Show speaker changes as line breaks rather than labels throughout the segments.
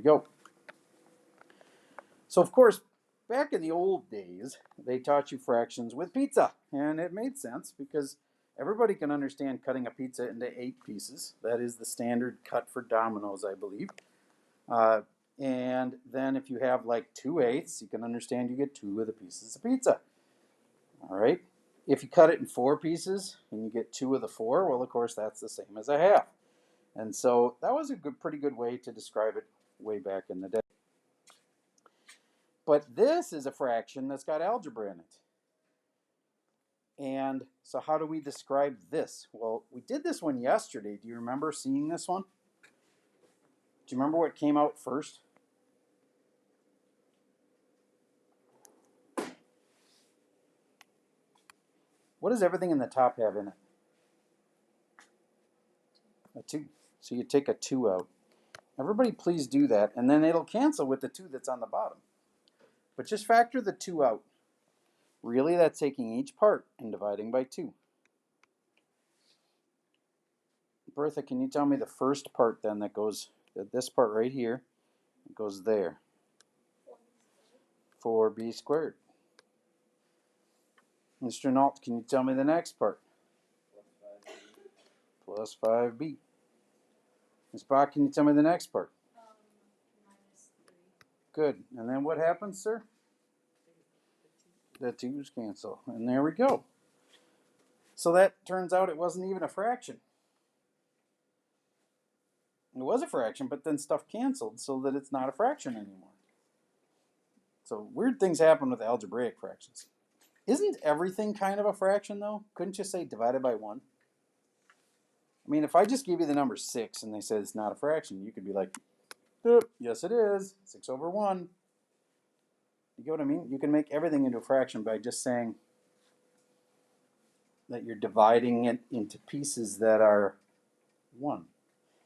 go. So, of course, back in the old days, they taught you fractions with pizza. And it made sense because everybody can understand cutting a pizza into 8 pieces. That is the standard cut for Domino's, I believe. And then if you have like 2/8, you can understand you get 2 of the pieces of pizza. All right. If you cut it in 4 pieces and you get 2 of the 4, well, of course, that's the same as a half. And so that was a pretty good way to describe it way back in the day. But this is a fraction that's got algebra in it. And so how do we describe this? Well, we did this one yesterday. Do you remember seeing this one? Do you remember what came out first? What does everything in the top have in it? A 2. So you take a 2 out. Everybody please do that, and then it'll cancel with the 2 that's on the bottom. But just factor the 2 out. Really, that's taking each part and dividing by 2. Bertha, can you tell me the first part then that goes, this part right here, it goes there? 4b squared. Mr. Nault, can you tell me the next part? Plus 5b. Ms. Bach, can you tell me the next part? -3. Good. And then what happens, sir? The 2's cancel. And there we go. So that turns out it wasn't even a fraction. It was a fraction, but then stuff canceled so that it's not a fraction anymore. So weird things happen with algebraic fractions. Isn't everything kind of a fraction, though? Couldn't you say divided by 1? I mean, if I just give you the number 6 and they said it's not a fraction, you could be like, yes, it is. 6 over 1. You get what I mean? You can make everything into a fraction by just saying that you're dividing it into pieces that are 1.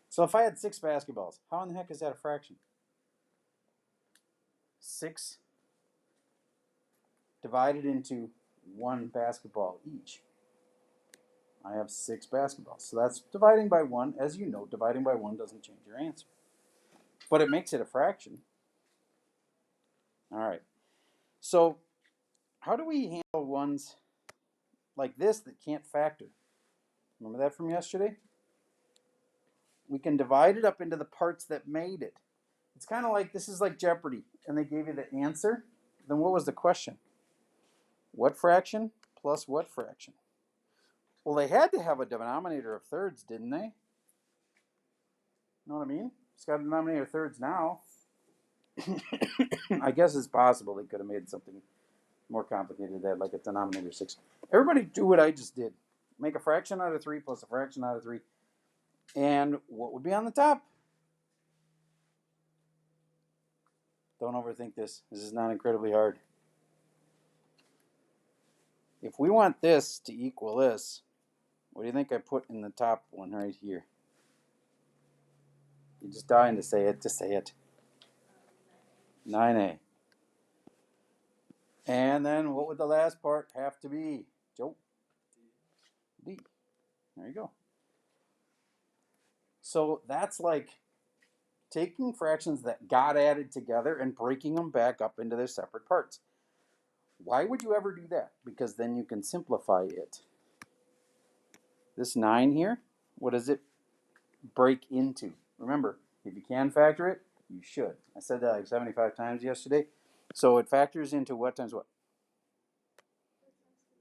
So if I had 6 basketballs, how in the heck is that a fraction? 6 divided into 1 basketball each. I have 6 basketballs. So that's dividing by 1. As you know, dividing by 1 doesn't change your answer. But it makes it a fraction. All right. So how do we handle ones like this that can't factor? Remember that from yesterday? We can divide it up into the parts that made it. It's kind of like, this is like Jeopardy, and they gave you the answer. Then what was the question? What fraction plus what fraction? Well, they had to have a denominator of thirds, didn't they? Know what I mean? It's got a denominator of thirds now. I guess it's possible they could have made something more complicated than that, like a denominator 6. Everybody do what I just did. Make a fraction out of 3 plus a fraction out of 3. And what would be on the top? Don't overthink this. This is not incredibly hard. If we want this to equal this, what do you think I put in the top one right here? You're just dying to say it, 9a. And then what would the last part have to be? Joe? D. There you go. So that's like taking fractions that got added together and breaking them back up into their separate parts. Why would you ever do that? Because then you can simplify it. This 9 here, what does it break into? Remember, if you can factor it, you should. I said that like 75 times yesterday. So it factors into what times what?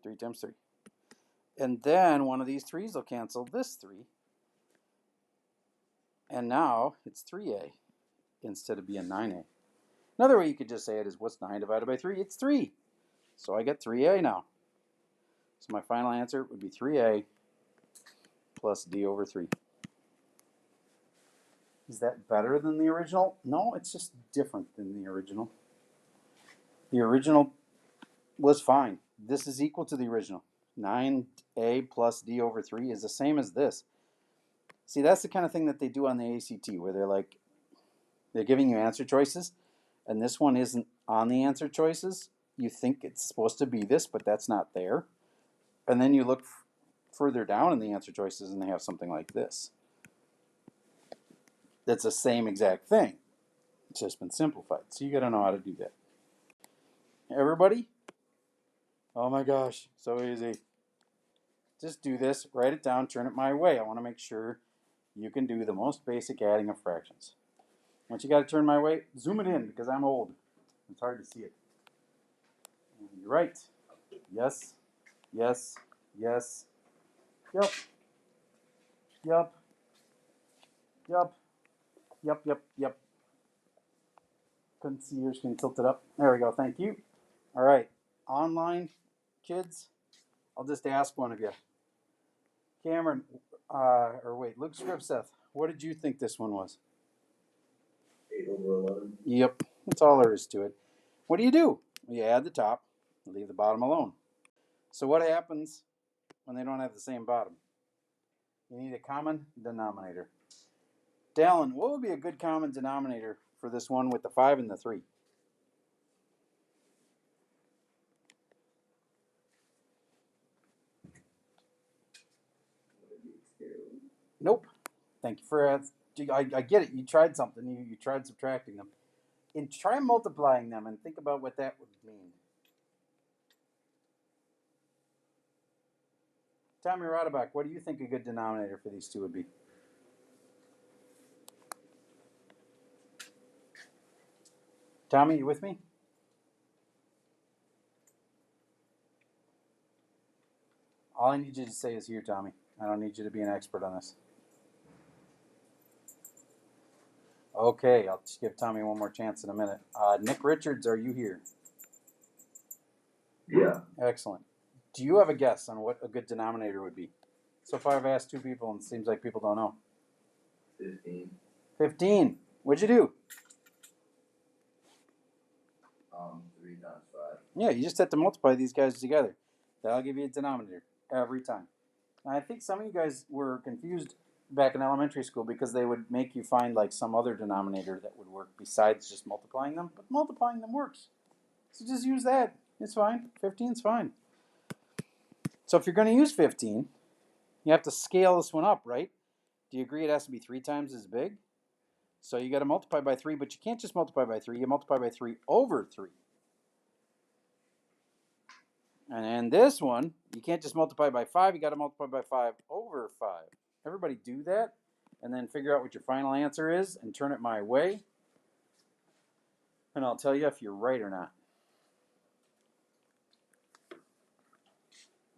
3 times 3. And then one of these 3's will cancel this 3. And now it's 3a instead of being 9a. Another way you could just say it is, what's 9 divided by 3? It's 3. So I get 3a now. So my final answer would be 3a plus d over 3. Is that better than the original? No, it's just different than the original. The original was fine. This is equal to the original. 9a plus d over 3 is the same as this. See, that's the kind of thing that they do on the ACT, where they're giving you answer choices, and this one isn't on the answer choices. You think it's supposed to be this, but that's not there. And then you look further down in the answer choices, and they have something like this. That's the same exact thing. It's just been simplified. So you got to know how to do that. Everybody? Oh my gosh, so easy. Just do this, write it down, turn it my way. I want to make sure you can do the most basic adding of fractions. Once you got to turn my way, zoom it in because I'm old. It's hard to see it. And you're right. Yes, yes, yes. Yep. Yep. Yep. Yep, yep, yep. Couldn't see your screen tilted up. There we go, thank you. All right, online kids, I'll just ask one of you. Cameron, Luke Scripseth, what did you think this one was?
8/11.
Yep, that's all there is to it. What do? You add the top, leave the bottom alone. So what happens when they don't have the same bottom? You need a common denominator. Dallin, what would be a good common denominator for this one with the 5 and the 3? Nope. Thank you for asking. I get it. You tried something. You tried subtracting them. And try multiplying them and think about what that would mean. Tommy Rodabach, what do you think a good denominator for these two would be? Tommy, you with me? All I need you to say is here, Tommy. I don't need you to be an expert on this. Okay, I'll just give Tommy one more chance in a minute. Nick Richards, are you here?
Yeah.
Excellent. Do you have a guess on what a good denominator would be? So far, I've asked 2 people, and it seems like people don't know.
15.
15. What'd you do?
3 times 5.
Yeah, you just have to multiply these guys together. That'll give you a denominator every time. Now, I think some of you guys were confused back in elementary school because they would make you find like some other denominator that would work besides just multiplying them, but multiplying them works. So just use that. It's fine. 15 is fine. So if you're going to use 15, you have to scale this one up, right? Do you agree it has to be 3 times as big? So you got to multiply by 3, but you can't just multiply by 3. You multiply by 3 over 3. And then this one, you can't just multiply by 5. You got to multiply by 5 over 5. Everybody do that, and then figure out what your final answer is and turn it my way. And I'll tell you if you're right or not.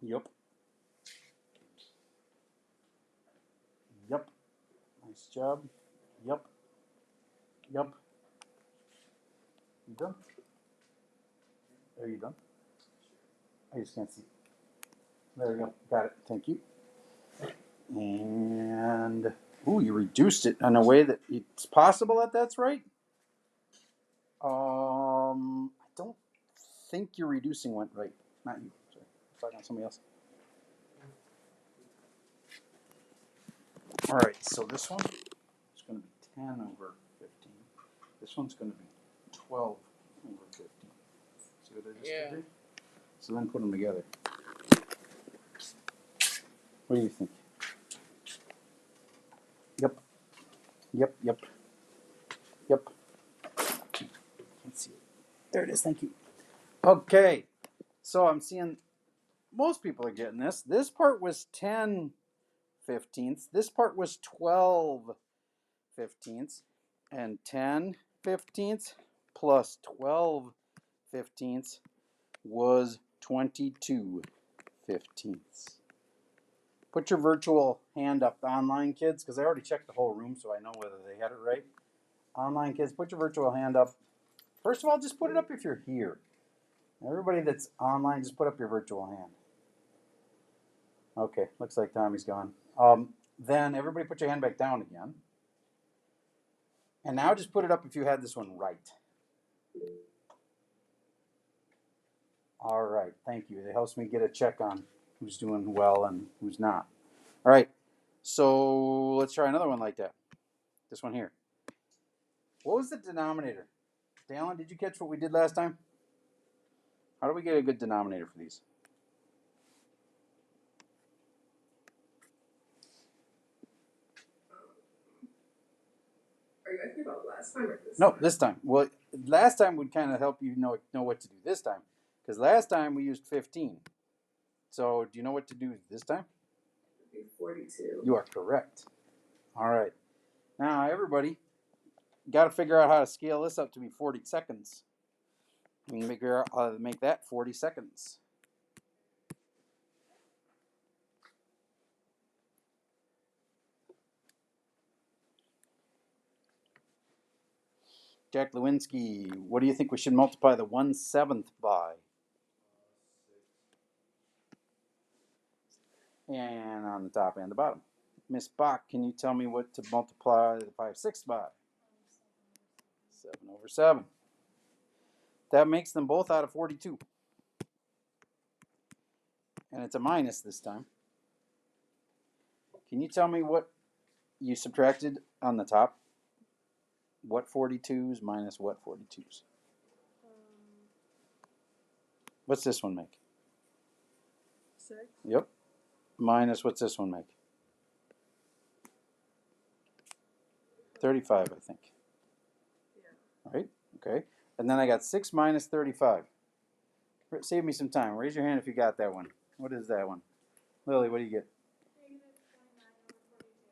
Yep. Yep. Nice job. Yep. Yep. You done? Are you done? I just can't see. There we go. Got it. Thank you. And, ooh, you reduced it in a way that it's possible that that's right. I don't think your reducing went right. Not you. Sorry. I'm talking to somebody else. All right, so this one is going to be 10 over 15. This one's going to be 12 over 15. See what I just did? So then put them together. What do you think? Yep. Yep, yep. Yep. Let's see. There it is, thank you. Okay, so I'm seeing most people are getting this. This part was 10 fifteenths. This part was 12 fifteenths. And 10 fifteenths plus 12 fifteenths was 22 fifteenths. Put your virtual hand up, online kids, because I already checked the whole room, so I know whether they had it right. Online kids, put your virtual hand up. First of all, just put it up if you're here. Everybody that's online, just put up your virtual hand. Okay, looks like Tommy's gone. Then everybody put your hand back down again. And now just put it up if you had this one right. All right, thank you. It helps me get a check on who's doing well and who's not. All right, so let's try another one like that. This one here. What was the denominator? Dallin, did you catch what we did last time? How do we get a good denominator for these?
Are you asking about last time or this
No,
time?
this time. Well, last time would kind of help you know what to do this time. Because last time we used 15. So do you know what to do this time?
It'd be 42.
You are correct. All right. Now, everybody, got to figure out how to scale this up to be 40 seconds. We can figure out how to make that 40 seconds. Jack Lewinsky, what do you think we should multiply the 1/7 by? And on the top and the bottom. Miss Bach, can you tell me what to multiply the 5/6 by? 7/7. That makes them both out of 42. And it's a minus this time. Can you tell me what you subtracted on the top? What 42s minus what 42s? What's this one make?
6.
Yep. Minus what's this one make? 35, I think.
Yeah.
Right? Okay. And then I got 6 minus 35. Save me some time. Raise your hand if you got that one. What is that one? Lily, what do you get?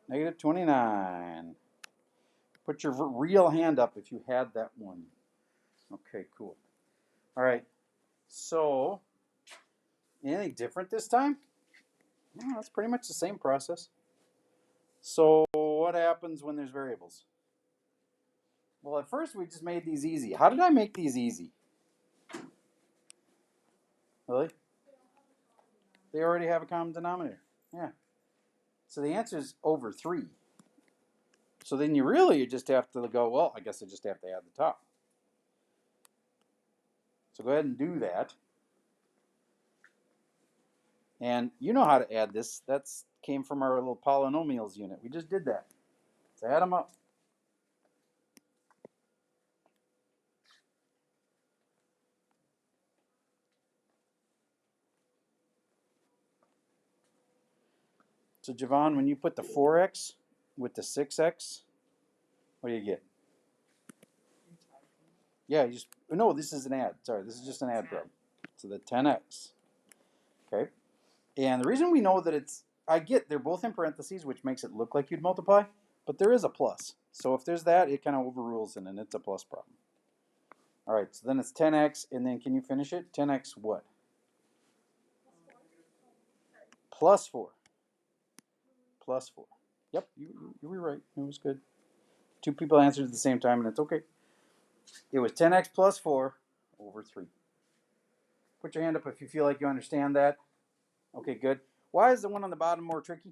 Negative 29. Put your real hand up if you had that one. Okay, cool. All right. So, anything different this time? No, it's pretty much the same process. So, what happens when there's variables? Well, at first we just made these easy. How did I make these easy? Really? They already have a common denominator. Yeah. So the answer is over 3. So then you just have to go, well, I guess I just have to add the top. So go ahead and do that. And you know how to add this. That came from our little polynomials unit. We just did that. So add them up. So Javon, when you put the 4x with the 6x, what do you get? Yeah, you just, no, this is an add. Sorry, this is just an add problem. So the 10x. Okay. And the reason we know that I get they're both in parentheses, which makes it look like you'd multiply, but there is a plus. So if there's that, it kind of overrules it, and it's a plus problem. All right, so then it's 10x, and then can you finish it? 10x what? Plus 4. Plus 4. Yep, you were right. It was good. 2 people answered at the same time, and it's okay. It was 10x plus 4 over 3. Put your hand up if you feel like you understand that. Okay, good. Why is the one on the bottom more tricky?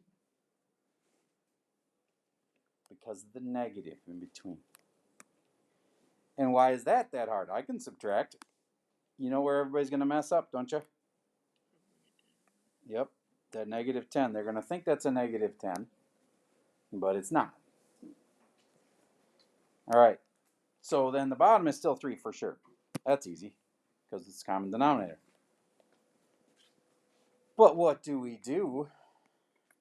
Because of the negative in between. And why is that hard? I can subtract. You know where everybody's going to mess up, don't you? Yep, that negative 10. They're going to think that's a negative 10, but it's not. All right, so then the bottom is still 3 for sure. That's easy because it's common denominator. But what do we do?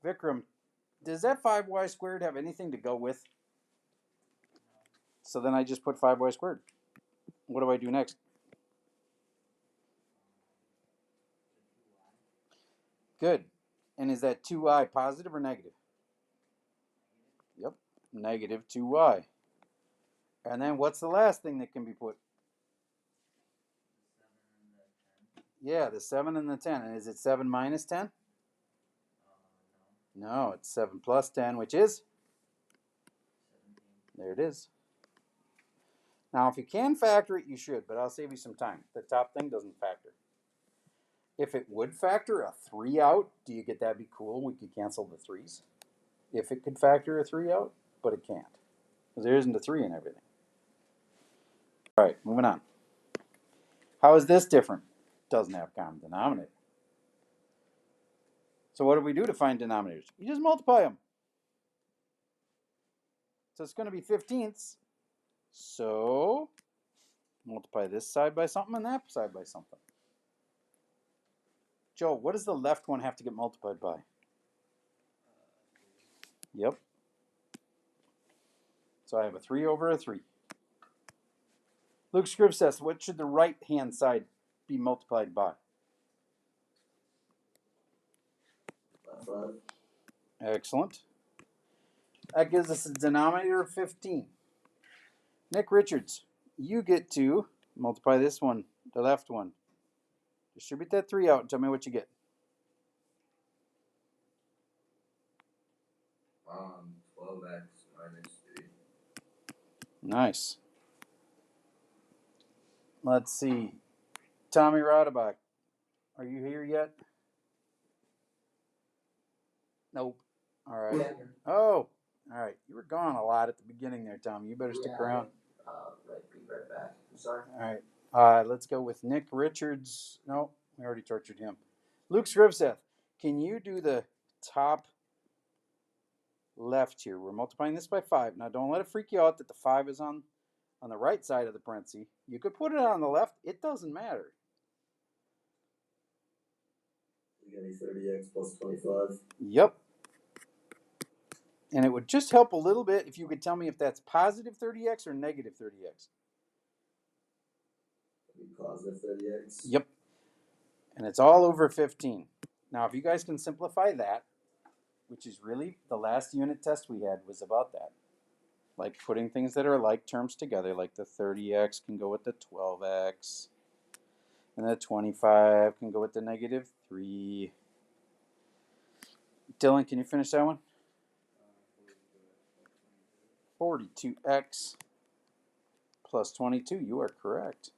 Vikram, does that 5y squared have anything to go with? So then I just put 5y squared. What do I do next? Good. And is that 2y positive or negative? Yep, negative 2y. And then what's the last thing that can be put? Yeah, the 7 and the 10. And is it 7 minus 10? No, it's 7 plus 10, which is? There it is. Now, if you can factor it, you should, but I'll save you some time. The top thing doesn't factor. If it would factor a 3 out, do you get that'd be cool? We could cancel the 3's. If it could factor a 3 out, but it can't. Because there isn't a 3 in everything. All right, moving on. How is this different? Doesn't have common denominator. So what do we do to find denominators? You just multiply them. So it's going to be 15ths. So multiply this side by something and that side by something. Joe, what does the left one have to get multiplied by? Yep. So I have a 3 over a 3. Luke Scribs says, what should the right-hand side be multiplied by?
Left 5.
Excellent. That gives us a denominator of 15. Nick Richards, you get to multiply this one, the left one. Distribute that 3 out and tell me what you get.
12x minus 3.
Nice. Let's see. Tommy Rodabach, are you here yet? Nope. All right.
Yeah.
Oh, all right. You were gone a lot at the beginning there, Tommy. You better stick around.
Be right back. I'm sorry.
All right. Let's go with Nick Richards. No, we already tortured him. Luke Scribseth, can you do the top left here? We're multiplying this by 5. Now, don't let it freak you out that the 5 is on the right side of the parenthesis. You could put it on the left. It doesn't matter.
You got a 30x plus 25.
Yep. And it would just help a little bit if you could tell me if that's positive 30x or negative 30x.
Positive 30x.
Yep. And it's all over 15. Now, if you guys can simplify that, which is really the last unit test we had was about that. Like putting things that are like terms together, like the 30x can go with the 12x, and the 25 can go with the negative 3. Dylan, can you finish that one? 42x plus 22. You are correct.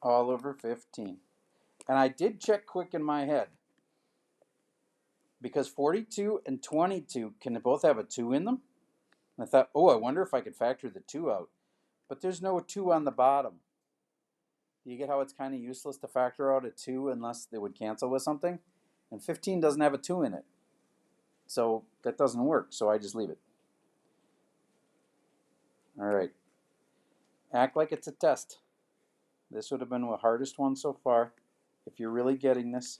All over 15. And I did check quick in my head. Because 42 and 22 can both have a 2 in them. And I thought, oh, I wonder if I could factor the 2 out. But there's no 2 on the bottom. Do you get how it's kind of useless to factor out a 2 unless they would cancel with something? And 15 doesn't have a 2 in it. So that doesn't work, so I just leave it. All right. Act like it's a test. This would have been the hardest one so far. If you're really getting this,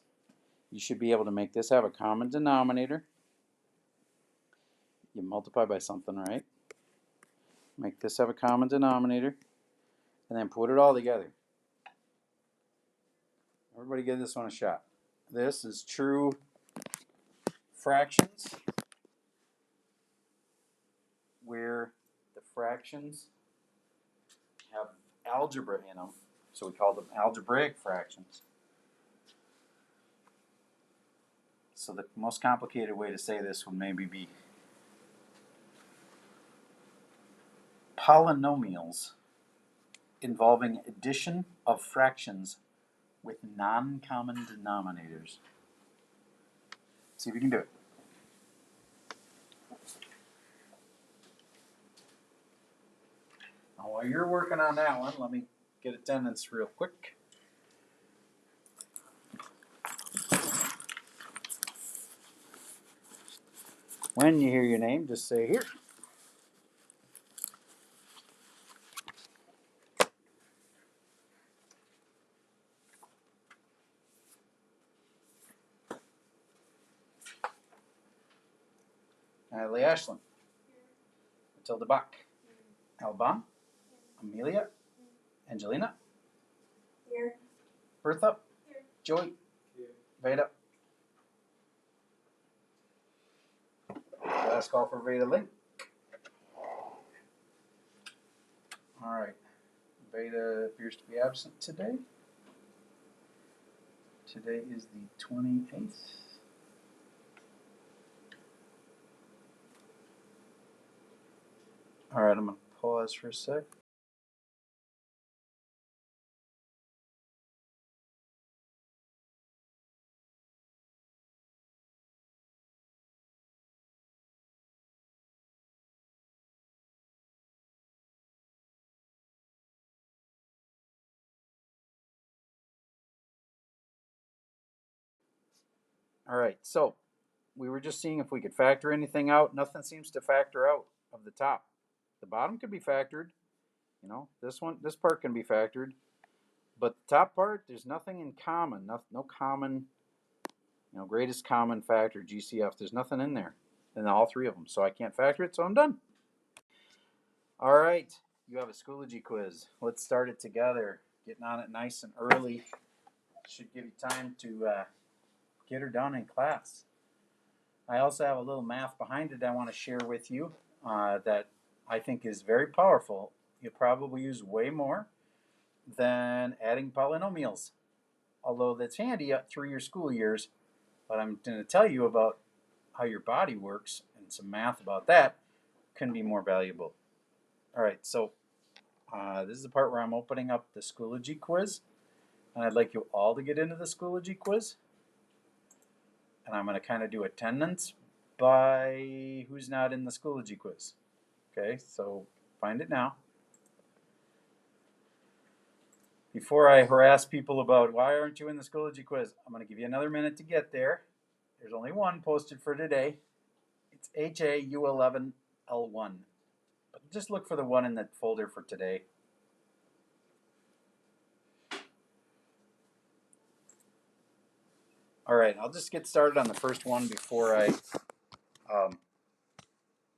you should be able to make this have a common denominator. You multiply by something, right? Make this have a common denominator, and then put it all together. Everybody give this one a shot. This is true fractions, where the fractions have algebra in them, so we call them algebraic fractions. So the most complicated way to say this would maybe be polynomials involving addition of fractions with non-common denominators. See if you can do it. Now, while you're working on that one, let me get attendance real quick. When you hear your name, just say here. Natalie Ashland. Matilda Bach. Alban. Amelia. Angelina.
Here.
Bertha.
Here.
Joy.
Here.
Veda. Last call for Veda Link. All right. Veda appears to be absent today. Today is the 28th. All right, I'm going to pause for a sec. All right, so we were just seeing if we could factor anything out. Nothing seems to factor out of the top. The bottom could be factored. You know, this part can be factored. But the top part, there's nothing in common. No common, greatest common factor, GCF. There's nothing in there. And all three of them. So I can't factor it, so I'm done. All right. You have a Schoology quiz. Let's start it together. Getting on it nice and early. Should give you time to get her done in class. I also have a little math behind it I want to share with you that I think is very powerful. You'll probably use way more than adding polynomials, although that's handy through your school years. But I'm going to tell you about how your body works, and some math about that can be more valuable. All right, so this is the part where I'm opening up the Schoology quiz, and I'd like you all to get into the Schoology quiz. And I'm going to kind of do attendance by who's not in the Schoology quiz. Okay, so find it now. Before I harass people about why aren't you in the Schoology quiz, I'm going to give you another minute to get there. There's only one posted for today. It's HAU11L1. But just look for the one in that folder for today. All right, I'll just get started on the first one before I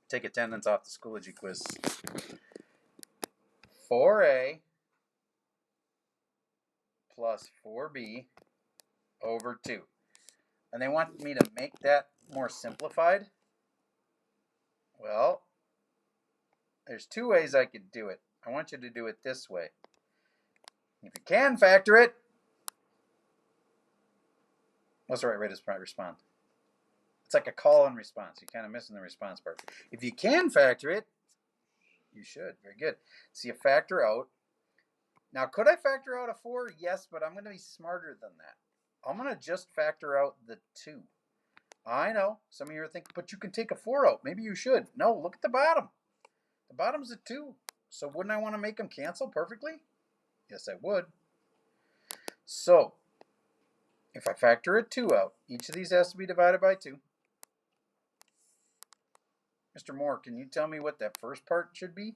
take attendance off the Schoology quiz. 4A plus 4B over 2. And they want me to make that more simplified. Well, there's two ways I could do it. I want you to do it this way. If you can factor it, what's the right way to respond? It's like a call and response. You're kind of missing the response part. If you can factor it, you should. Very good. So you factor out. Now, could I factor out a 4? Yes, but I'm going to be smarter than that. I'm going to just factor out the 2. I know. Some of you are thinking, but you can take a 4 out. Maybe you should. No, look at the bottom. The bottom's a 2. So wouldn't I want to make them cancel perfectly? Yes, I would. So if I factor a 2 out, each of these has to be divided by 2. Mr. Moore, can you tell me what that first part should be?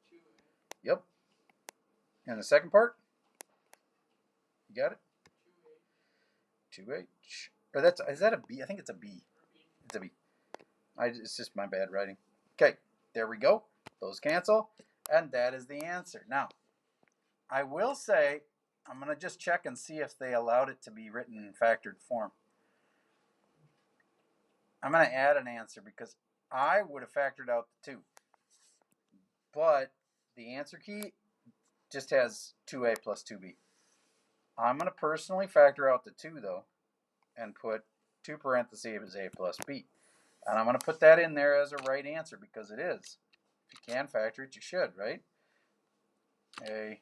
2A.
Yep. And the second part? You got it? 2H. Or is that a B? I think it's a B. It's a B. It's just my bad writing. Okay, there we go. Those cancel, and that is the answer. Now, I will say, I'm going to just check and see if they allowed it to be written in factored form. I'm going to add an answer because I would have factored out the 2. But the answer key just has 2A plus 2B. I'm going to personally factor out the 2, though, and put 2 parentheses as A plus B. And I'm going to put that in there as a right answer because it is. If you can factor it, you should, right? A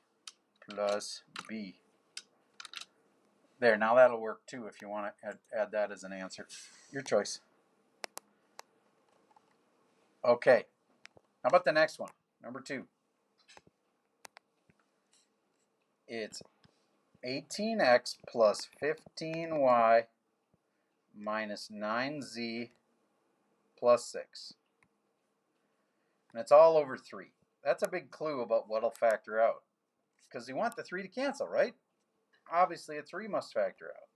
plus B. There, now that'll work too if you want to add that as an answer. Your choice. Okay. How about the next one? Number 2. It's 18x plus 15y minus 9z plus 6. And it's all over 3. That's a big clue about what will factor out. Because you want the 3 to cancel, right? Obviously, a 3 must factor out.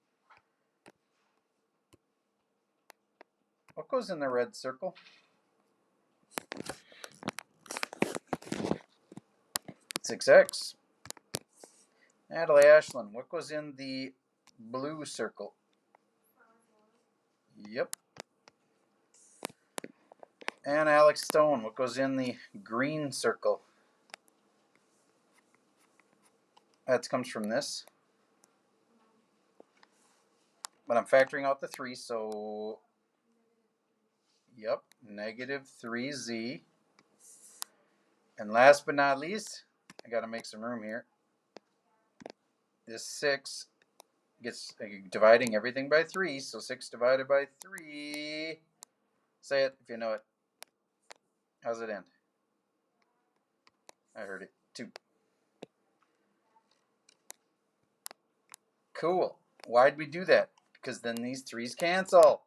What goes in the red circle? 6x. Natalie Ashland, what goes in the blue circle? Yep. And Alex Stone, what goes in the green circle? That comes from this. But I'm factoring out the 3, so yep, negative 3z. And last but not least, I got to make some room here. This 6 gets dividing everything by 3, so 6 divided by 3. Say it if you know it. How's it end? I heard it. 2. Cool. Why'd we do that? Because then these 3's cancel.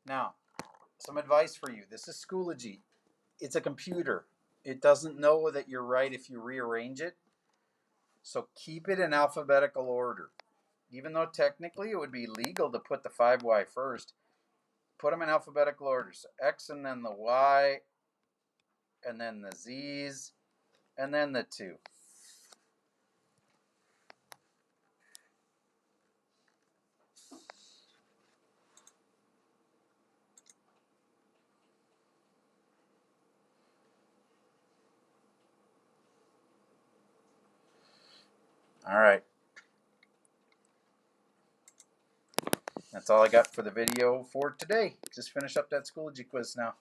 Now, some advice for you. This is Schoology. It's a computer. It doesn't know that you're right if you rearrange it. So keep it in alphabetical order. even though technically it would be legal to put the 5y first, put them in alphabetical order. So x and then the y, and then the z's, and then the 2. All right. That's all I got for the video for today. Just finish up that Schoology quiz now.